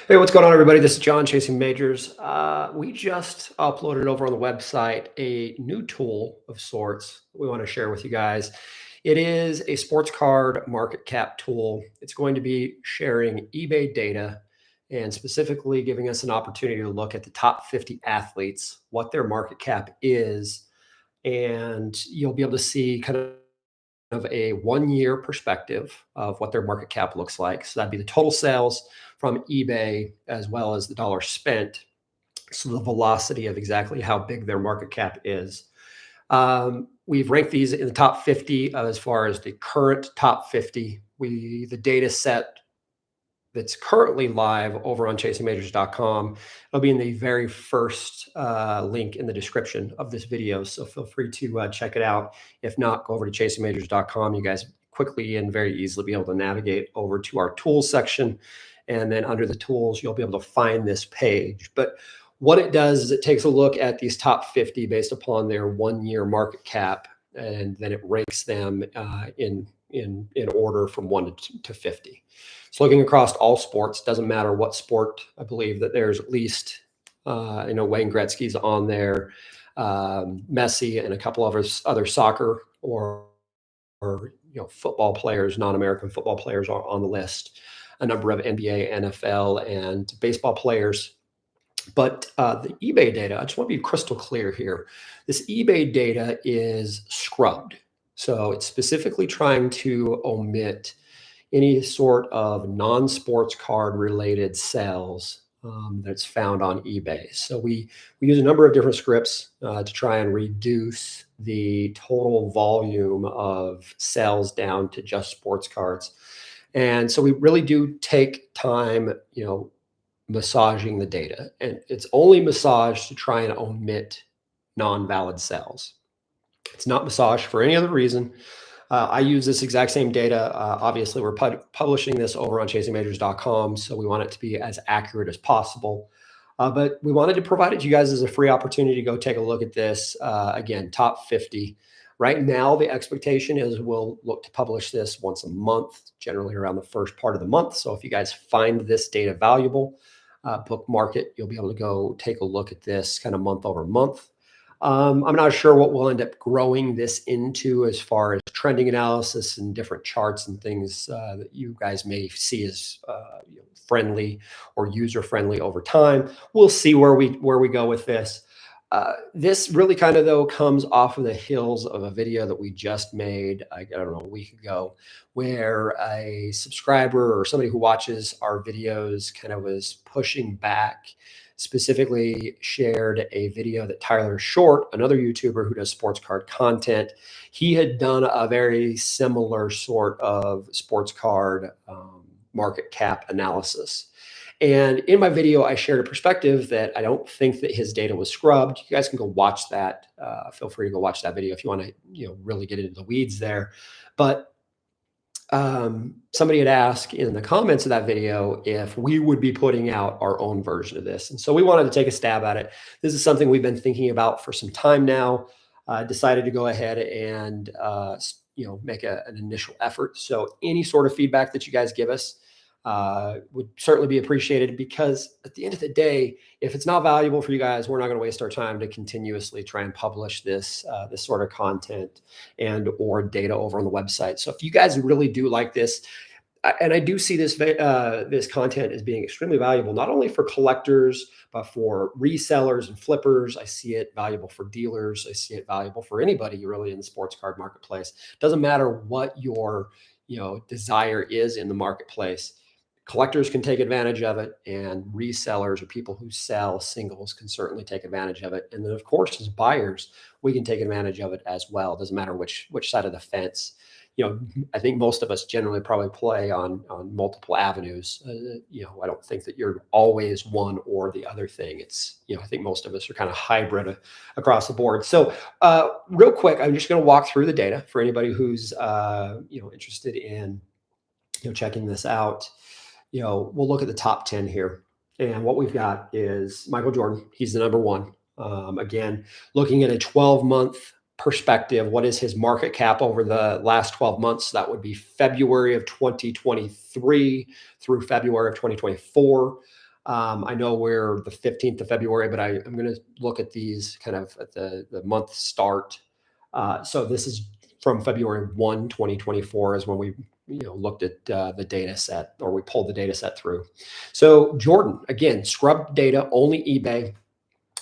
Hey, what's going on, everybody? This is John Chasing Majors. We just uploaded over on the website a new tool of sorts we want to share with you guys. It is a sports card market cap tool. It's going to be sharing eBay data and specifically giving us an opportunity to look at the top 50 athletes, what their market cap is, and you'll be able to see kind of a 1 year perspective of what their market cap looks like. So that'd be the total sales from eBay as well as the dollar spent. So the velocity of exactly how big their market cap is. We've ranked these in the top 50 as far as the current top 50. The data set that's currently live over on chasingmajors.com. It'll be in the very first link in the description of this video. So feel free to check it out. If not, go over to chasingmajors.com. You guys quickly and very easily be able to navigate over to our tools section. And then under the tools, you'll be able to find this page. But what it does is it takes a look at these top 50 based upon their 1 year market cap, and then it ranks them in order from 1 to 50. So looking across all sports, doesn't matter what sport. I believe that there's at least, Wayne Gretzky's on there, Messi, and a couple of other soccer or football players, non-American football players are on the list. A number of NBA, NFL, and baseball players. But the eBay data, I just want to be crystal clear here. This eBay data is scrubbed. So it's specifically trying to omit any sort of non-sports card related sales that's found on eBay. So we use a number of different scripts to try and reduce the total volume of sales down to just sports cards. And so we really do take time, massaging the data, and it's only massaged to try and omit non-valid sales. It's not massaged for any other reason. I use this exact same data. Obviously, we're publishing this over on chasingmajors.com, so we want it to be as accurate as possible. But we wanted to provide it to you guys as a free opportunity to go take a look at this. Again, top 50. Right now, the expectation is we'll look to publish this once a month, generally around the first part of the month. So if you guys find this data valuable, bookmark it. You'll be able to go take a look at this kind of month over month. I'm not sure what we'll end up growing this into as far as trending analysis and different charts and things that you guys may see as friendly or user friendly over time. We'll see where we go with this. This really kind of, though, comes off of the heels of a video that we just made, I don't know, a week ago, where a subscriber or somebody who watches our videos kind of was pushing back, specifically shared a video that Tyler Short, another YouTuber who does sports card content, he had done a very similar sort of sports card market cap analysis. And in my video, I shared a perspective that I don't think that his data was scrubbed. You guys can go watch that. Feel free to go watch that video if you want to, really get into the weeds there. But somebody had asked in the comments of that video if we would be putting out our own version of this. And so we wanted to take a stab at it. This is something we've been thinking about for some time now. Decided to go ahead and, make an initial effort. So any sort of feedback that you guys give us, would certainly be appreciated, because at the end of the day, if it's not valuable for you guys, we're not going to waste our time to continuously try and publish this sort of content and or data over on the website. So if you guys really do like this, and I do see this content as being extremely valuable, not only for collectors, but for resellers and flippers. I see it valuable for dealers. I see it valuable for anybody really in the sports card marketplace. Doesn't matter what your desire is in the marketplace. Collectors can take advantage of it, and resellers or people who sell singles can certainly take advantage of it. And then, of course, as buyers, we can take advantage of it as well. It doesn't matter which side of the fence. I think most of us generally probably play on multiple avenues. I don't think that you're always one or the other thing. It's, I think most of us are kind of hybrid across the board. So real quick, I'm just going to walk through the data for anybody who's, interested in, checking this out. We'll look at the top 10 here. And what we've got is Michael Jordan. He's the number one. Again, looking at a 12-month perspective, what is his market cap over the last 12 months? That would be February of 2023 through February of 2024. I know we're the 15th of February, but I'm going to look at these kind of at the month start. So this is from February 1, 2024 is when we looked at the data set, or we pulled the data set through. So Jordan, again, scrubbed data, only eBay.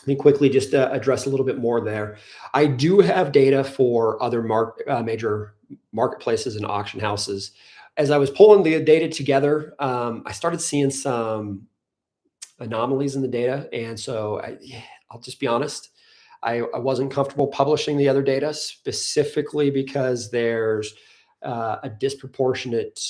Let me quickly just address a little bit more there. I do have data for other major marketplaces and auction houses. As I was pulling the data together, I started seeing some anomalies in the data. And so I'll just be honest, I wasn't comfortable publishing the other data, specifically because there's a disproportionate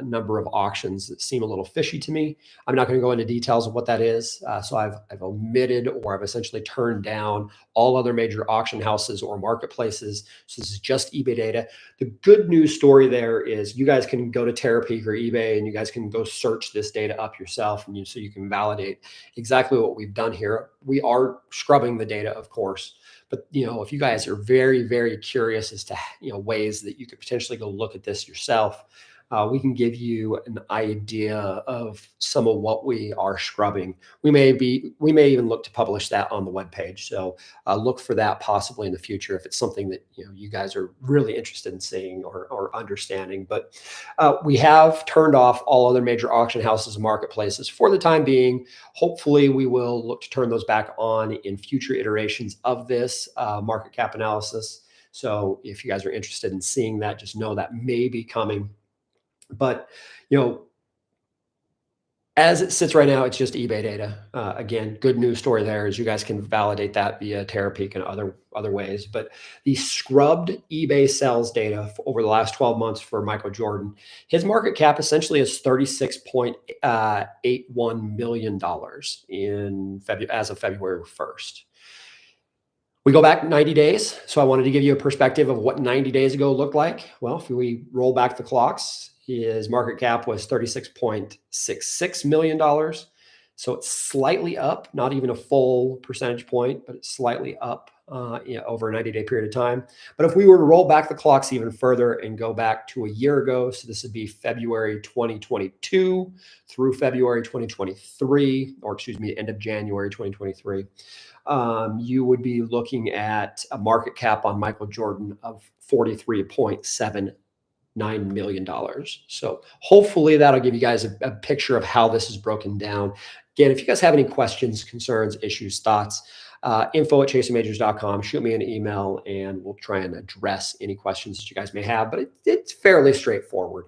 number of auctions that seem a little fishy to me. I'm not going to go into details of what that is. So I've omitted, or I've essentially turned down all other major auction houses or marketplaces. So this is just eBay data. The good news story there is you guys can go to Terapeak or eBay and you guys can go search this data up yourself, and so you can validate exactly what we've done here. We are scrubbing the data, of course. But if you guys are very, very curious as to ways that you could potentially go look at this yourself, we can give you an idea of some of what we are scrubbing. We may even look to publish that on the webpage. So look for that possibly in the future if it's something that you guys are really interested in seeing or understanding. But we have turned off all other major auction houses and marketplaces for the time being. Hopefully, we will look to turn those back on in future iterations of this market cap analysis. So if you guys are interested in seeing that, just know that may be coming. But, as it sits right now, it's just eBay data. Again, good news story there is you guys can validate that via Terapeak and other ways. But the scrubbed eBay sales data over the last 12 months for Michael Jordan, his market cap essentially is $36.81 million as of February 1st. We go back 90 days. So I wanted to give you a perspective of what 90 days ago looked like. Well, if we roll back the clocks, his market cap was $36.66 million. So it's slightly up, not even a full percentage point, but it's slightly up over a 90-day period of time. But if we were to roll back the clocks even further and go back to a year ago, so this would be February 2022 through February 2023, or excuse me, end of January 2023, you would be looking at a market cap on Michael Jordan of $43.79 million. So hopefully that'll give you guys a picture of how this is broken down. Again, if you guys have any questions, concerns, issues, thoughts, info@chasingmajors.com, shoot me an email and we'll try and address any questions that you guys may have, but it's fairly straightforward.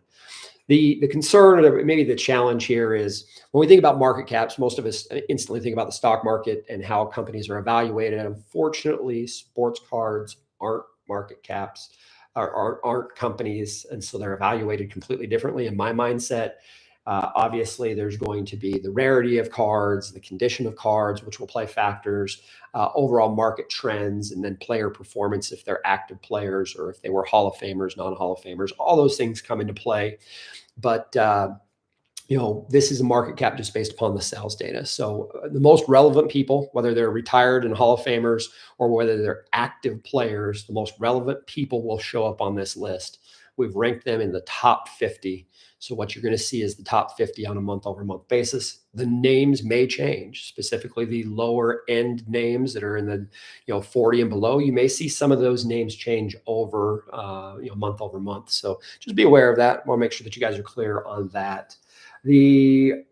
The concern, or maybe the challenge here, is when we think about market caps, most of us instantly think about the stock market and how companies are evaluated. Unfortunately, sports cards aren't market caps, aren't companies, and so they're evaluated completely differently in my mindset. Obviously, there's going to be the rarity of cards, the condition of cards, which will play factors, overall market trends, and then player performance if they're active players or if they were Hall of Famers, non-Hall of Famers. All those things come into play. But this is a market cap just based upon the sales data. So the most relevant people, whether they're retired and Hall of Famers or whether they're active players, the most relevant people will show up on this list. We've ranked them in the top 50. So what you're going to see is the top 50 on a month-over-month basis. The names may change, specifically the lower end names that are in the 40 and below. You may see some of those names change over month over month. So just be aware of that. I want to make sure that you guys are clear on that. The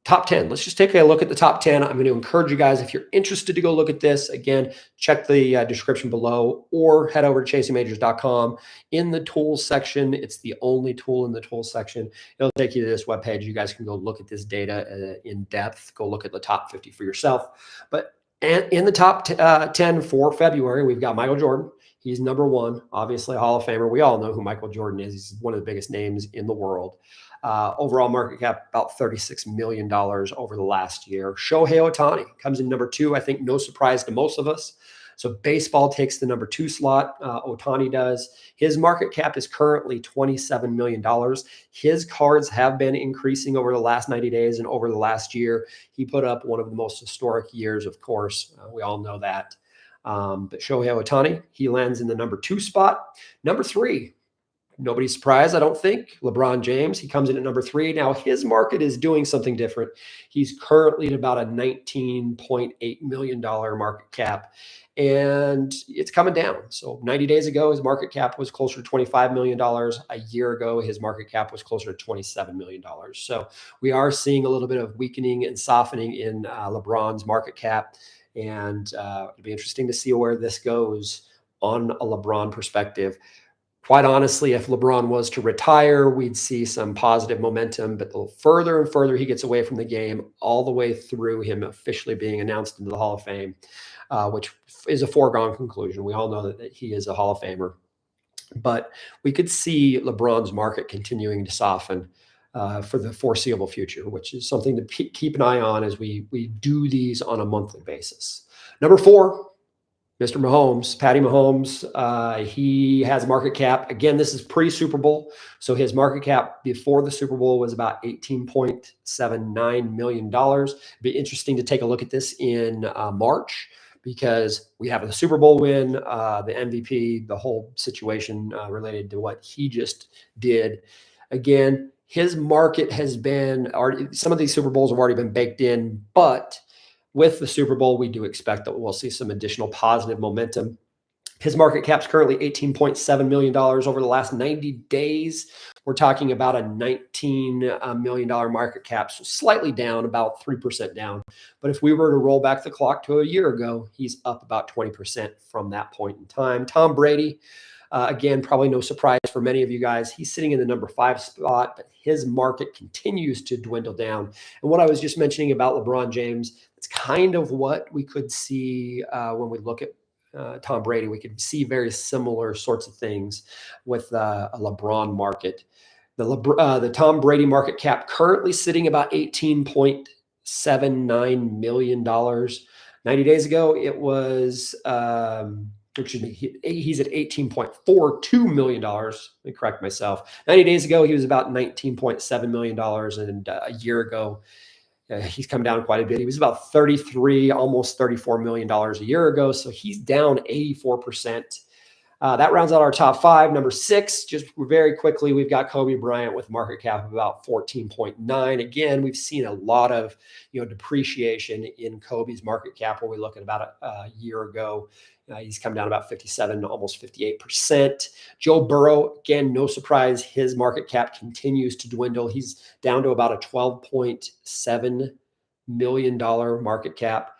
top 10. Let's just take a look at the top 10. I'm going to encourage you guys, if you're interested to go look at this, again, check the description below or head over to chasingmajors.com. In the tools section, it's the only tool in the tools section. It'll take you to this webpage. You guys can go look at this data in depth. Go look at the top 50 for yourself. But in the top 10 for February, we've got Michael Jordan. He's number one, obviously a Hall of Famer. We all know who Michael Jordan is. He's one of the biggest names in the world. Overall market cap, about $36 million over the last year. Shohei Ohtani comes in number two. I think no surprise to most of us. So baseball takes the number two slot. Ohtani does. His market cap is currently $27 million. His cards have been increasing over the last 90 days and over the last year. He put up one of the most historic years, of course. We all know that. But Shohei Ohtani, he lands in the number two spot. Number three, Nobody's surprised, I don't think. LeBron James, he comes in at number 3. Now, his market is doing something different. He's currently at about a $19.8 million market cap, and it's coming down. So 90 days ago, his market cap was closer to $25 million. A year ago, his market cap was closer to $27 million. So we are seeing a little bit of weakening and softening in LeBron's market cap, and it'll be interesting to see where this goes on a LeBron perspective. Quite honestly, if LeBron was to retire, we'd see some positive momentum, but the further and further he gets away from the game, all the way through him officially being announced into the Hall of Fame, which is a foregone conclusion. We all know that he is a Hall of Famer, but we could see LeBron's market continuing to soften for the foreseeable future, which is something to keep an eye on as we do these on a monthly basis. Number 4, Mr. Mahomes, Patty Mahomes, he has a market cap. Again, this is pre-Super Bowl. So his market cap before the Super Bowl was about $18.79 million. It'd be interesting to take a look at this in March, because we have the Super Bowl win, the MVP, the whole situation related to what he just did. Again, his market has been already, some of these Super Bowls have already been baked in, but with the Super Bowl, we do expect that we'll see some additional positive momentum. His market cap is currently $18.7 million over the last 90 days. We're talking about a $19 million market cap, so slightly down, about 3% down. But if we were to roll back the clock to a year ago, he's up about 20% from that point in time. Tom Brady, again, probably no surprise for many of you guys. He's sitting in the number 5 spot, but his market continues to dwindle down. And what I was just mentioning about LeBron James, it's kind of what we could see when we look at Tom Brady. We could see very similar sorts of things with a LeBron market. The Tom Brady market cap currently sitting about $18.79 million. 90 days ago, it was, excuse me, he's at $18.42 million. Let me correct myself. 90 days ago, he was about $19.7 million. And a year ago, he's come down quite a bit. He was about $33, almost $34 million a year ago. So he's down 84%. That rounds out our top 5. Number 6, just very quickly, we've got Kobe Bryant with market cap of about 14.9. Again, we've seen a lot of depreciation in Kobe's market cap when we look at about a year ago. He's come down about 57, almost 58%. Joe Burrow, again, no surprise, his market cap continues to dwindle. He's down to about a $12.7 million market cap.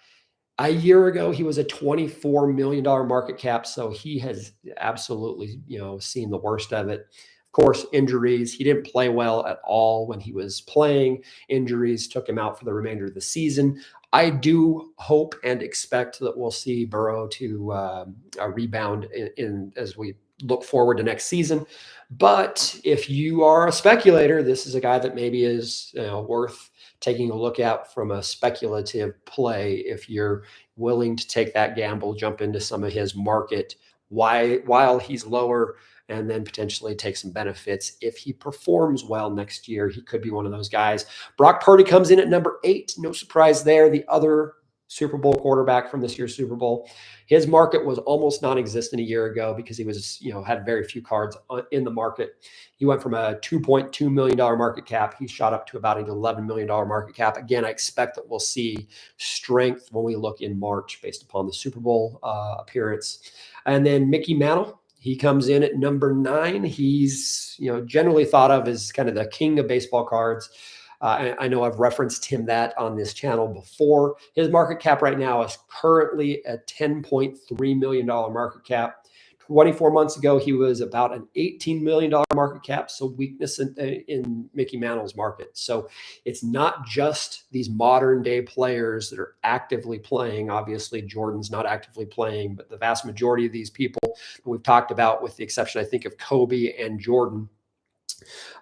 A year ago, he was a $24 million market cap, so he has absolutely, seen the worst of it. Of course, injuries. He didn't play well at all when he was playing. Injuries took him out for the remainder of the season. I do hope and expect that we'll see Burrow to rebound in as we look forward to next season. But if you are a speculator, this is a guy that maybe is worth taking a look at from a speculative play. If you're willing to take that gamble, jump into some of his market while he's lower, and then potentially take some benefits. If he performs well next year, he could be one of those guys. Brock Purdy comes in at number 8. No surprise there. The other Super Bowl quarterback from this year's Super Bowl. His market was almost non-existent a year ago because he was, had very few cards in the market. He went from a $2.2 million market cap. He shot up to about an $11 million market cap. Again, I expect that we'll see strength when we look in March based upon the Super Bowl appearance. And then Mickey Mantle, he comes in at number 9. He's, generally thought of as kind of the king of baseball cards. I know I've referenced him that on this channel before. His market cap right now is currently at $10.3 million market cap. 24 months ago, he was about an $18 million market cap. So weakness in Mickey Mantle's market. So it's not just these modern day players that are actively playing. Obviously, Jordan's not actively playing, but the vast majority of these people that we've talked about, with the exception, I think, of Kobe and Jordan,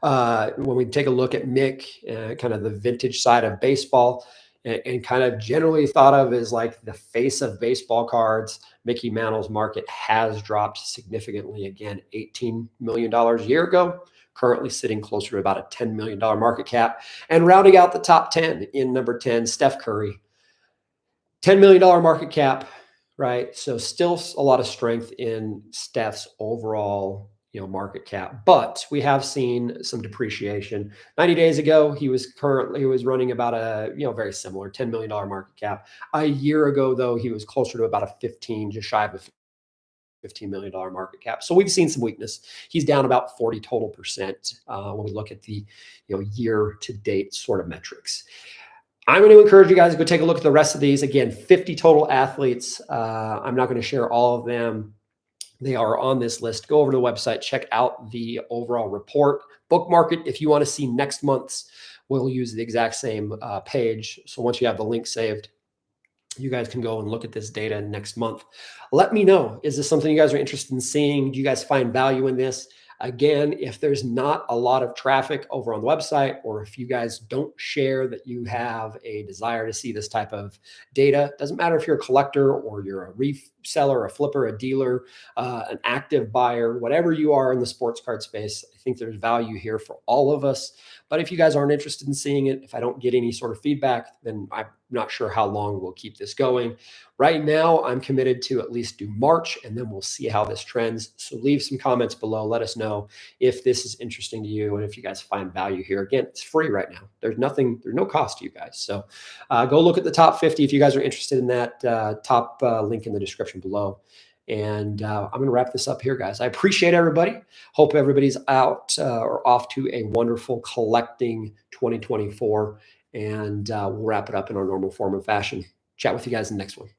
when we take a look at Mick, kind of the vintage side of baseball, and kind of generally thought of as like the face of baseball cards, Mickey Mantle's market has dropped significantly. Again, $18 million a year ago, currently sitting closer to about a $10 million market cap. And rounding out the top 10, in number 10, Steph Curry, $10 million market cap, right? So still a lot of strength in Steph's overall market cap, but we have seen some depreciation. 90 days ago, he was running about a, very similar $10 million market cap. A year ago, though, he was closer to about a 15, just shy of a $15 million market cap. So we've seen some weakness. He's down about 40 total percent when we look at the year to date sort of metrics. I'm going to encourage you guys to go take a look at the rest of these. Again, 50 total athletes. I'm not going to share all of them. They are on this list. Go over to the website, check out the overall report, bookmark it. If you want to see next month's, we'll use the exact same page. So once you have the link saved, you guys can go and look at this data next month. Let me know, is this something you guys are interested in seeing? Do you guys find value in this? Again, if there's not a lot of traffic over on the website, or if you guys don't share that you have a desire to see this type of data, doesn't matter if you're a collector or you're a reseller, a flipper, a dealer, an active buyer, whatever you are in the sports card space, I think there's value here for all of us. But if you guys aren't interested in seeing it, if I don't get any sort of feedback, then I'm not sure how long we'll keep this going. Right now, I'm committed to at least do March, and then we'll see how this trends. So leave some comments below. Let us know if this is interesting to you and if you guys find value here. Again, it's free right now. There's no cost to you guys. So go look at the top 50 if you guys are interested in that. Top link in the description below. And I'm going to wrap this up here, guys. I appreciate everybody. Hope everybody's out or off to a wonderful collecting 2024. And we'll wrap it up in our normal form and fashion. Chat with you guys in the next one.